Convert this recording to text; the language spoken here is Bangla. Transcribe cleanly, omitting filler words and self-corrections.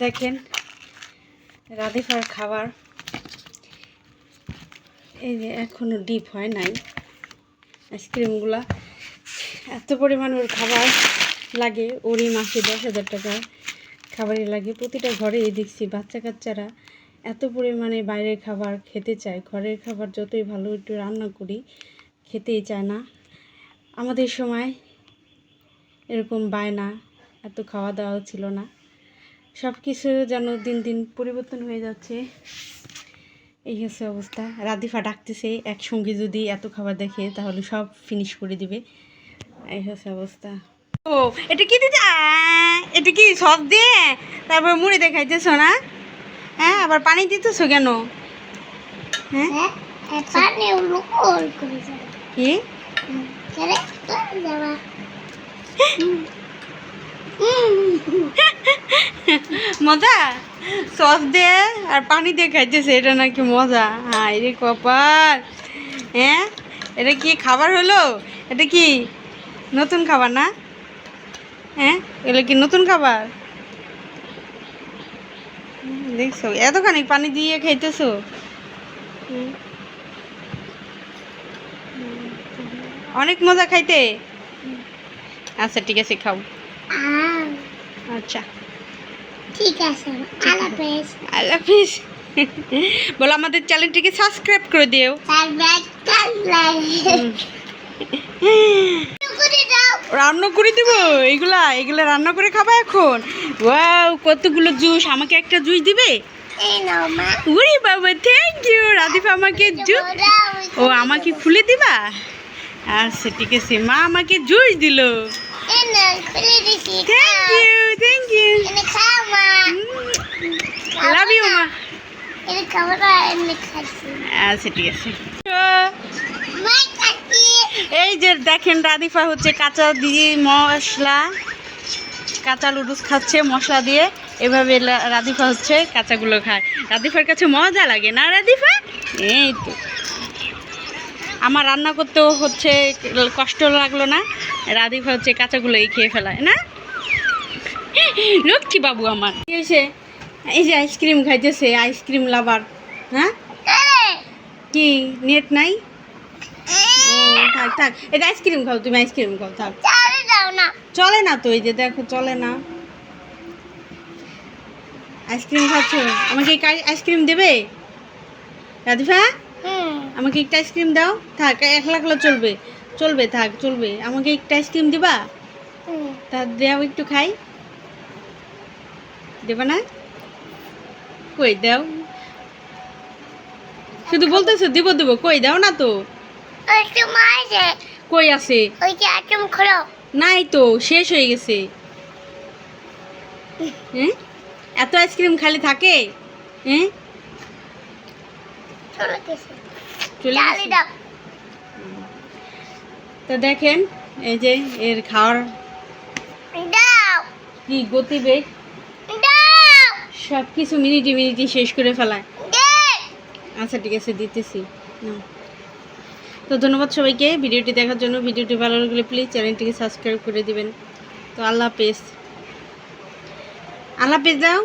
দেখেন রাধিফার খাবার এই যে এখনো ডিপ হয় নাই। আইসক্রিমগুলা এত পরিমাণ ওর খাবার লাগে, ওরই মাসে 10,000 টাকার খাবারই লাগে। প্রতিটা ঘরে দেখছি বাচ্চা কাচ্চারা এত পরিমাণে বাইরের খাবার খেতে চায়। ঘরের খাবার যতই ভালো একটু রান্না করি খেতেই চায় না। আমাদের সময় এরকম বায়না এত খাওয়া দাওয়া ছিল না। সব কিছু যেন দিন দিন পরিবর্তন হয়ে যাচ্ছে, এই হচ্ছে অবস্থা। রাধিফা ডাকতেছে, একসঙ্গে যদি এত খাবার দেখে তাহলে সব ফিনিশ করে দিবে, এই হচ্ছে অবস্থা। ও এটা কি দিতে, এটা কি সস দিয়ে তারপর মুড়ি দেখাইতেছো না? হ্যাঁ, আবার পানি দিতেছো কেন? হ্যাঁ কি মজা? সস দিয়ে আর পানি দিয়ে খাইতেছে, এটা নাকি মজা? হ্যাঁ রে কপাল। হ্যাঁ, এটা কি খাবার হলো? এটা কি নতুন খাবার না? হ্যাঁ, এগুলো কি নতুন খাবার? দেখছো এতখানি পানি দিয়ে খাইতেছো? অনেক মজা খাইতে। আচ্ছা ঠিক আছে, খাও। আচ্ছা ঠিক আছে, আল্লাহ হাফেজ। আল্লাহ হাফেজ। বলো আমাদের চ্যানেলটিকে সাবস্ক্রাইব করে দিও। রান্না করে দিব এগুলা, এগুলা রান্না করে খাবা এখন? ওয়াও, কতগুলো জুস! আমাকে একটা জুস দিবে? ওরে বাবা, থ্যাংক ইউ। রাধিফা আমাকে জুস, ও আমাকে খুলে দিবা? আচ্ছা ঠিক আছে, মা আমাকে জুস দিল। Thank you, thank you. Love you মা। আচ্ছা ঠিক আছে। এই যে দেখেন রাধিফা হচ্ছে কাঁচা দিয়ে মশলা, কাঁচা লুডুস খাচ্ছে মশলা দিয়ে। এভাবে রাধিফা হচ্ছে কাঁচাগুলো খায়। রাধিফার কাছে মজা লাগে না রাধিফা? এই তো আমার রান্না করতেও হচ্ছে কষ্ট লাগলো না, রাধিফা হচ্ছে কাঁচাগুলোই খেয়ে ফেলায় না। লক্ষ্মী বাবু আমার। কি হয়েছে? এই যে আইসক্রিম খাইতেছে, আইসক্রিম লাভার। হ্যাঁ, কি নেট নাই? থাক থাক, এটা আইসক্রিম খাও, তুমি আইসক্রিম খাও, থাক। চলে না তো, এই যে দেখো চলে না। আইসক্রিম খাচ্ছ, আমাকে আইসক্রিম দেবে রাধিফা? আমাকে একটা আইসক্রিম দাও। থাক, একলা চলবে, চলবে, থাক চলবে। আমাকে একটা আইসক্রিম দিবা? তা দাও, একটু খাই। দেবা না? কই দাও, শুধু বলতেছো দিব দেবো, কই দাও না তো। কই আছে? নাই তো, শেষ হয়ে গেছে। হ্যাঁ, এত আইসক্রিম খালি থাকে? হ্যাঁ, তো দেখেন এই যে এর খাওয়ার কি গতিবেগ, সব কিছু মিনিটে মিনিটে শেষ করে ফেলায়। আচ্ছা ঠিক আছে, দিতেছি। তো ধন্যবাদ সবাইকে ভিডিওটি দেখার জন্য। ভিডিওটি ভালো লাগলে প্লিজ চ্যানেলটিকে সাবস্ক্রাইব করে দিবেন। তো আল্লাহ হাফেজ। আল্লাহ হাফেজ দাও।